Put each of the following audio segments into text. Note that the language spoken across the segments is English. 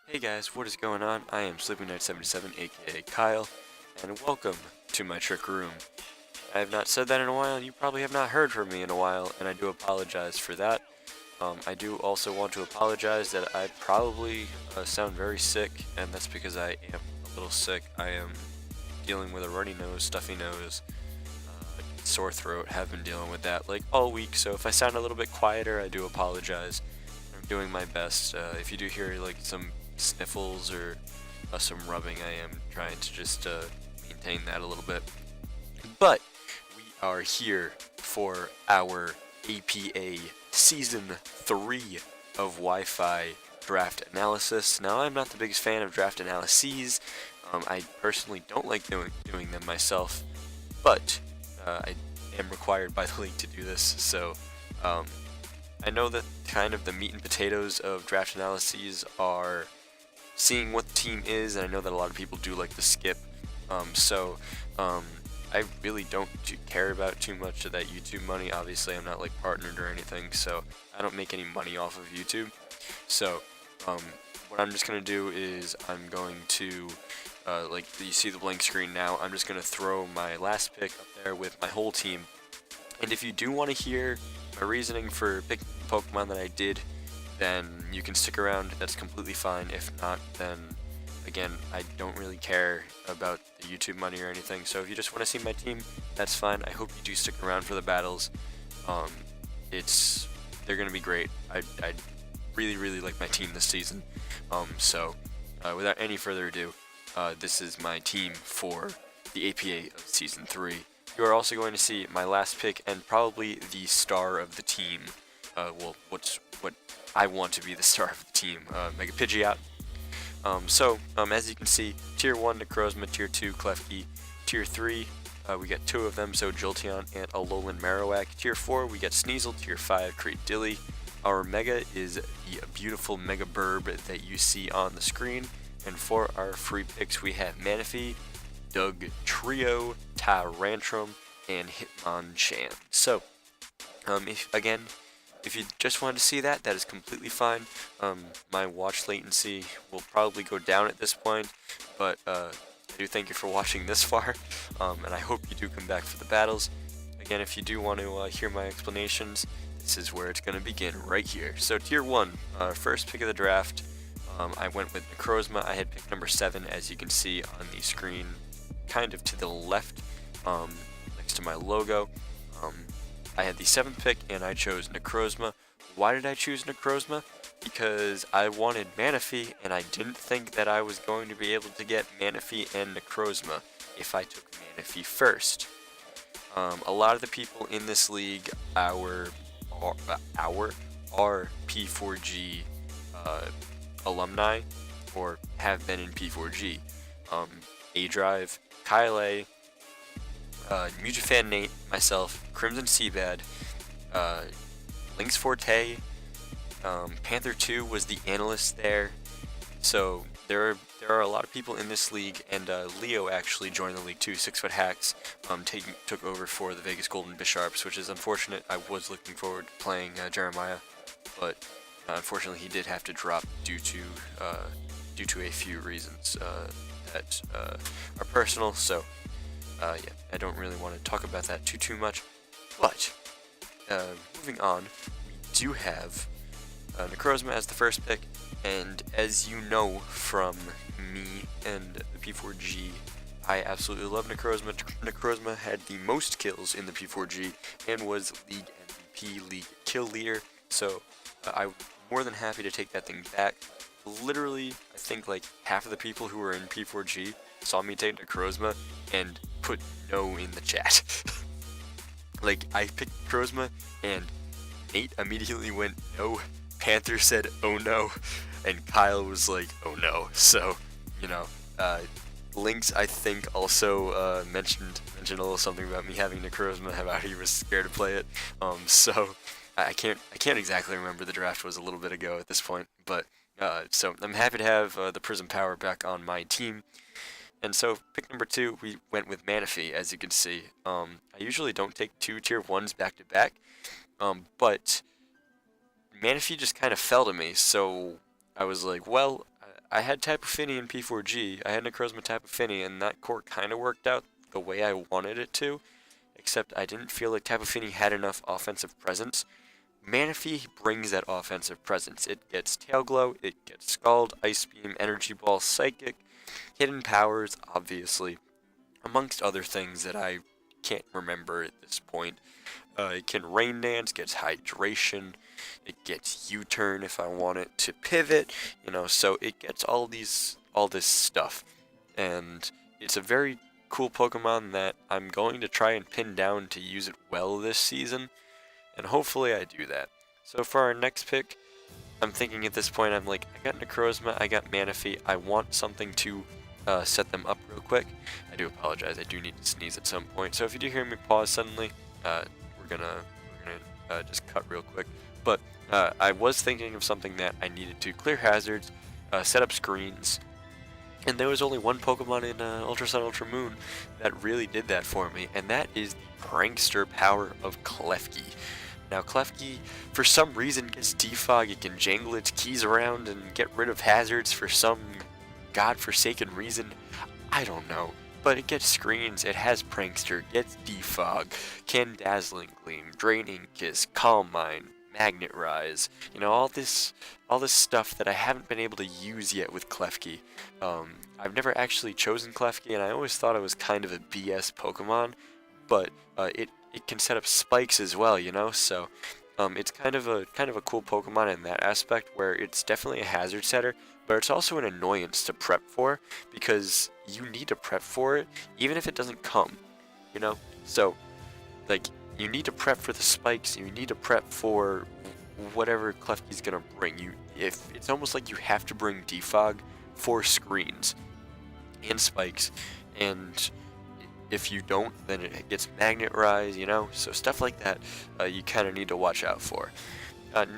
Hey guys, what is going on? I am SleepingKnight77, aka Kyle, and welcome to my trick room. I have not said that in a while, and you probably have not heard from me in a while, and I do apologize for that. I do also want to apologize that I probably sound very sick, and that's because I am a little sick. I am dealing with a runny nose, stuffy nose, sore throat, have been dealing with that like all week, so if I sound a little bit quieter, I do apologize. I'm doing my best. If you do hear like some sniffles or some rubbing, I am trying to just maintain that a little bit. But we are here for our APA Season 3 of Wi-Fi draft analysis. Now, I'm not the biggest fan of draft analyses. I personally don't like doing them myself, but I am required by the league to do this, so I know that kind of the meat and potatoes of draft analyses are seeing what the team is, and I know that a lot of people do like to skip, I really don't care about too much of that YouTube money. Obviously, I'm not like partnered or anything, so I don't make any money off of YouTube. So what I'm just going to do is I'm going to, like you see the blank screen now, I'm just going to throw my last pick up there with my whole team. And if you do want to hear my reasoning for picking the Pokemon that I did, then you can stick around. That's completely fine. If not, then again, I don't really care about the YouTube money or anything. So if you just want to see my team, that's fine. I hope you do stick around for the battles. They're gonna be great. I really like my team this season. Without any further ado, this is my team for the APA of Season 3. You are also going to see my last pick and probably the star of the team. What I want to be the star of the team, Mega Pidgeot. As you can see, Tier 1 Necrozma, Tier 2 Klefki, Tier 3 we get two of them, so Jolteon and Alolan Marowak. Tier 4 we get Sneasel, Tier 5 Dilly. Our Mega is the beautiful Mega Burb that you see on the screen, and for our free picks we have Manaphy, Doug Trio, Tyrantrum, and Hitmonchan. So, if you just wanted to see that, that is completely fine. My watch latency will probably go down at this point, but I do thank you for watching this far, and I hope you do come back for the battles. Again, if you do want to hear my explanations, this is where it's going to begin, right here. So Tier 1, first pick of the draft, I went with Necrozma. I had pick number 7, as you can see on the screen, kind of to the left, next to my logo. I had the 7th pick and I chose Necrozma. Why did I choose Necrozma? Because I wanted Manaphy and I didn't think that I was going to be able to get Manaphy and Necrozma if I took Manaphy first. A lot of the people in this league are P4G alumni or have been in P4G. aDrive, KyleAye, Mujafan Nate, myself, CrimsonCBAD, LynxForte, Panther2 was the analyst there. So there are a lot of people in this league, and Leo actually joined the league too. 6-foot hacks took over for the Vegas Golden Bisharps, which is unfortunate. I was looking forward to playing Jeremiah, but unfortunately he did have to drop due to a few reasons that are personal. So yeah, I don't really want to talk about that too much. But moving on, we do have Necrozma as the first pick, and as you know from me and the P4G, I absolutely love Necrozma. Necrozma had the most kills in the P4G and was League MVP, League kill leader, so I'm more than happy to take that thing back. Literally, I think like half of the people who were in P4G saw me take Necrozma and put no in the chat. Like, I picked Necrozma and Nate immediately went no, Panther said oh no, and Kyle was like oh no. So, you know, Lynx I think also mentioned a little something about me having Necrozma, about he was scared to play it. So I can't exactly remember, the draft was a little bit ago at this point, but so I'm happy to have the Prism Power back on my team. And so, pick number 2, we went with Manaphy, as you can see. I usually don't take 2 Tier 1s back to back, but Manaphy just kind of fell to me, so I was like, well, I had Tapu Fini in P4G. I had Necrozma Tapu Fini, and that core kind of worked out the way I wanted it to, except I didn't feel like Tapu Fini had enough offensive presence. Manaphy brings that offensive presence. It gets Tail Glow, it gets Scald, Ice Beam, Energy Ball, Psychic, Hidden Powers, obviously, amongst other things that I can't remember at this point. It can Rain Dance, gets Hydration, it gets U-Turn if I want it to pivot, so it gets all this stuff. And it's a very cool Pokemon that I'm going to try and pin down to use it well this season, and hopefully I do that. So for our next pick, I'm thinking at this point, I'm like, I got Necrozma, I got Manaphy, I want something to set them up real quick. I do apologize, I do need to sneeze at some point, so if you do hear me pause suddenly, we're gonna just cut real quick. But I was thinking of something that I needed to clear hazards, set up screens, and there was only one Pokemon in Ultra Sun, Ultra Moon that really did that for me, and that is the prankster power of Klefki. Now Klefki, for some reason, gets defog. It can jangle its keys around and get rid of hazards for some godforsaken reason. I don't know. But it gets screens, it has Prankster, gets Defog, can Dazzling Gleam, Draining Kiss, Calm Mind, Magnet Rise, all this stuff that I haven't been able to use yet with Klefki. I've never actually chosen Klefki, and I always thought it was kind of a BS Pokemon, but it can set up spikes as well, so it's kind of a cool Pokemon in that aspect, where it's definitely a hazard setter, but it's also an annoyance to prep for, because you need to prep for it, even if it doesn't come, So, you need to prep for the spikes, you need to prep for whatever Klefki's gonna bring. It's almost like you have to bring Defog for screens and spikes, and if you don't, then it gets Magnet Rise, so stuff like that, you kind of need to watch out for.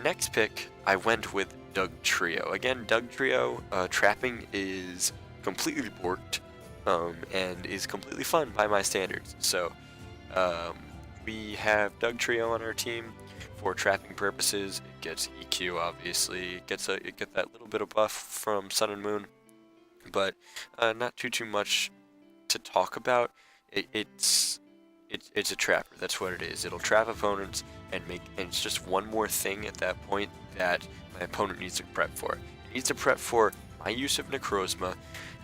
Next pick, I went with Dugtrio. Again, Dugtrio, trapping is completely borked, and is completely fun by my standards. So, we have Dugtrio on our team for trapping purposes. It gets EQ, obviously. It gets that little bit of buff from Sun and Moon, but not too much to talk about. It's a trapper. That's what it is. It'll trap opponents and it's just one more thing at that point that my opponent needs to prep for. It needs to prep for my use of Necrozma,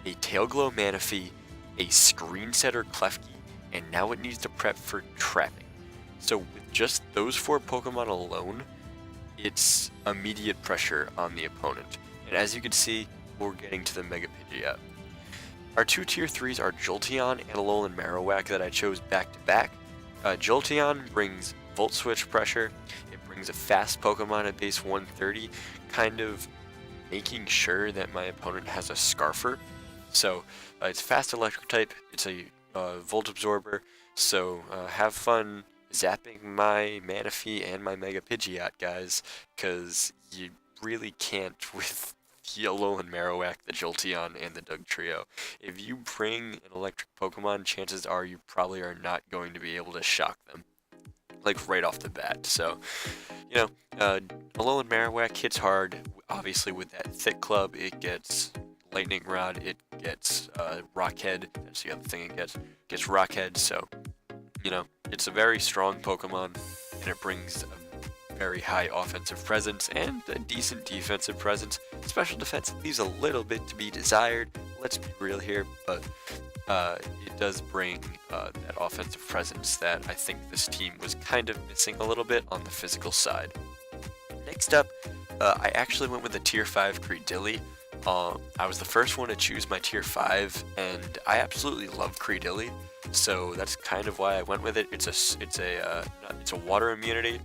a Tail Glow Manaphy, a Screen Setter Klefki, and now it needs to prep for trapping. So with just those 4 Pokemon alone, it's immediate pressure on the opponent. And as you can see, we're getting to the Mega Pidgeot. Our 2 tier 3s are Jolteon and Alolan Marowak that I chose back to back. Jolteon brings Volt Switch pressure. It brings a fast Pokemon at base 130, kind of making sure that my opponent has a Scarfer. So it's fast electric type, it's a Volt Absorber, so have fun zapping my Manaphy and my Mega Pidgeot, guys, because you really can't with the Alolan Marowak, the Jolteon, and the Dugtrio. If you bring an electric Pokemon, chances are you probably are not going to be able to shock them, right off the bat. So, Alolan Marowak hits hard, obviously with that thick club. It gets Lightning Rod, it gets Rockhead, that's the other thing it gets Rockhead, so, it's a very strong Pokemon, and it brings a very high offensive presence and a decent defensive presence. Special defense leaves a little bit to be desired, let's be real here, but it does bring that offensive presence that I think this team was kind of missing a little bit on the physical side. Next up, I actually went with a tier 5 Credilli. I was the first one to choose my tier 5, and I absolutely love Credilli, so that's kind of why I went with it. It's a water immunity.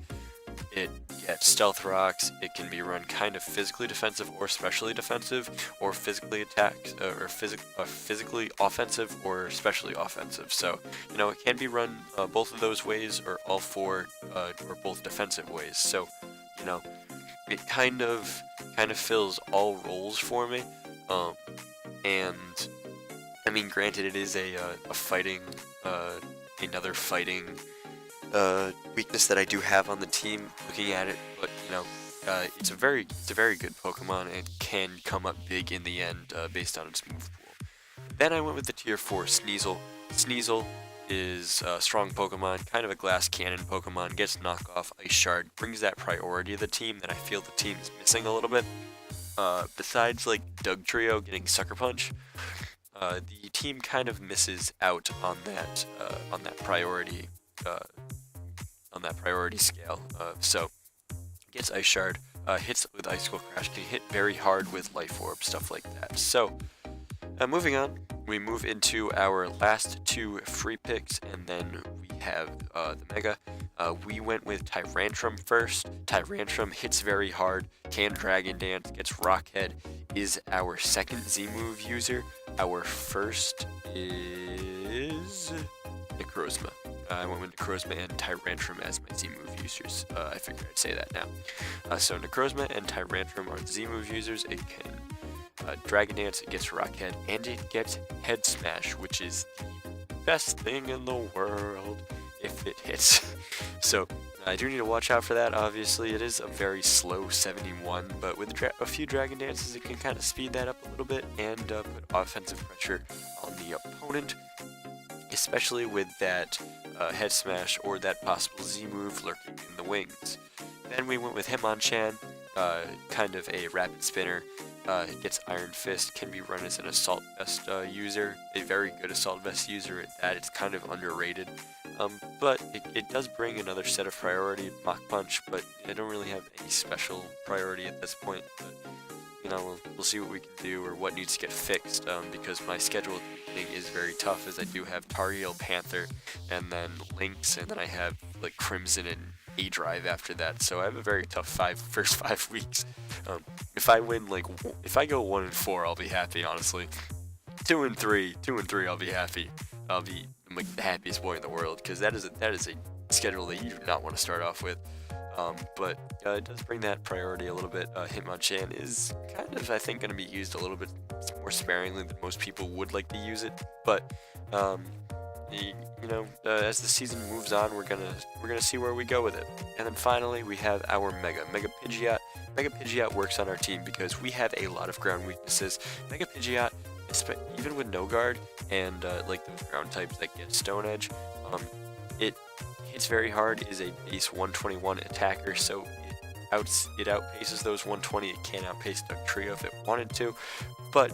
It gets Stealth Rocks. It can be run kind of physically defensive or specially defensive, or physically physically offensive or specially offensive. So it can be run both of those ways, or all 4 or both defensive ways. So it kind of fills all roles for me, and I mean, granted, it is a fighting, another fighting weakness that I do have on the team, looking at it, but it's a very good Pokemon and can come up big in the end based on its move pool. Then I went with the tier 4 Sneasel. Sneasel is a strong Pokemon, kind of a glass cannon Pokemon, gets knockoff, Ice Shard, brings that priority to the team that I feel the team is missing a little bit. Besides like Dugtrio getting Sucker Punch, the team kind of misses out on that priority scale. So gets Ice Shard, hits with Icicle Crash, can hit very hard with Life Orb, stuff like that. So moving on, we move into our last 2 free picks, and then we have the Mega. We went with Tyrantrum first. Tyrantrum hits very hard, can Dragon Dance, gets Rock Head, is our second Z-move user. Our first is Necrozma. I went with Necrozma and Tyrantrum as my Z-move users. I figured I'd say that now. So Necrozma and Tyrantrum are Z-move users. It can Dragon Dance, it gets Rock Head, and it gets Head Smash, which is the best thing in the world if it hits. So I do need to watch out for that. Obviously, it is a very slow 71, but with a few Dragon Dances, it can kind of speed that up a little bit and put offensive pressure on the opponent, especially with that Head Smash or that possible Z move lurking in the wings. Then we went with Hitmonchan, kind of a rapid spinner. It gets Iron Fist, can be run as an Assault Vest user, a very good Assault Vest user at that. It's kind of underrated, but it does bring another set of priority, Mach Punch, but I don't really have any special priority at this point. But, you know, we'll see what we can do or what needs to get fixed, because my schedule is very tough, as I do have Tarheel, Panther, and then Lynx, and then I have like Crimson and aDrive after that, so I have a very tough first 5 weeks. If I win, if I go 1-4, I'll be happy, honestly. 2-3, I'll be happy. I'll be like the happiest boy in the world, because that is a schedule that you do not want to start off with. But it does bring that priority a little bit. Hitmonchan is kind of, I think, going to be used a little bit more sparingly than most people would like to use it, but as the season moves on, we're gonna see where we go with it. And then finally, we have our Mega Pidgeot. Mega Pidgeot works on our team because we have a lot of ground weaknesses. Mega Pidgeot, even with no guard and like those ground types that get Stone Edge, it hits very hard. Is a base 121 attacker, so it outpaces those 120. It can outpace Dugtrio if it wanted to, but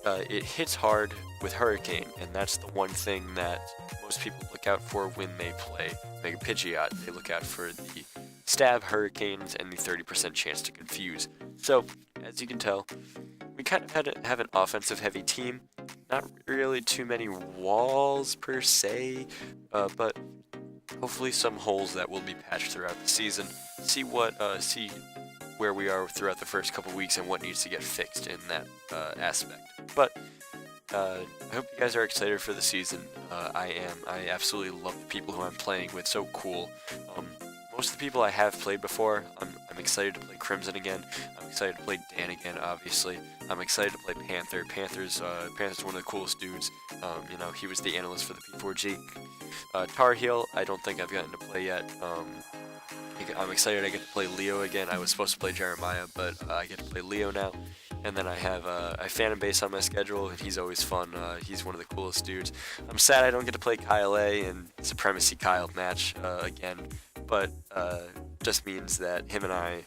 it hits hard with Hurricane, and that's the one thing that most people look out for when they play Mega Pidgeot. They look out for the stab, Hurricanes, and the 30% chance to confuse. So, as you can tell, we kind of have an offensive heavy team. Not really too many walls per se, but hopefully some holes that will be patched throughout the season. See where we are throughout the first couple weeks and what needs to get fixed in that aspect. But I hope you guys are excited for the season. I am. I absolutely love the people who I'm playing with. So cool. Most of the people I have played before, I'm excited to play Crimson again. I'm excited to play Dan again, obviously. I'm excited to play Panther. Panther's one of the coolest dudes. He was the analyst for the P4G. Tarheel, I don't think I've gotten to play yet. I'm excited I get to play Leo again. I was supposed to play Jeremiah, but I get to play Leo now. And then I have Phantombass on my schedule, and he's always fun. He's one of the coolest dudes. I'm sad I don't get to play KyleAye and Supremacy Kyle match again, but just means that him and I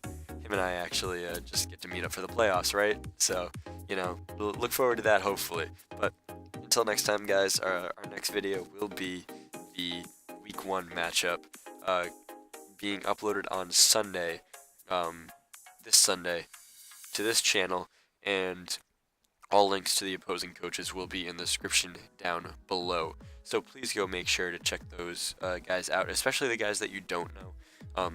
actually just get to meet up for the playoffs, right? So, we'll look forward to that, hopefully. But until next time, guys, our next video will be the Week 1 matchup being uploaded on Sunday, this Sunday, to this channel, and all links to the opposing coaches will be in the description down below. So please go make sure to check those guys out, especially the guys that you don't know.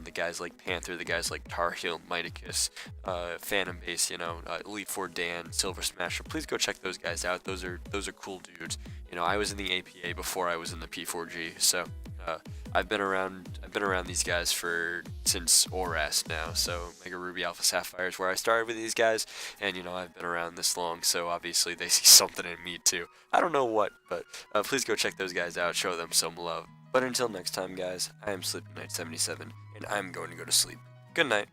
The guys like Panther, the guys like Tarheel, Miticus, Phantombass, LynxForte, Dan, SilverSmasher. Please go check those guys out. Those are cool dudes. I was in the APA before I was in the P4G, so I've been around these guys since ORAS now. So Mega Ruby Alpha Sapphire is where I started with these guys, and I've been around this long, so obviously they see something in me too. I don't know what, but please go check those guys out, show them some love. But until next time, guys, I am Sleeping Knight 77, and I'm going to go to sleep. Good night.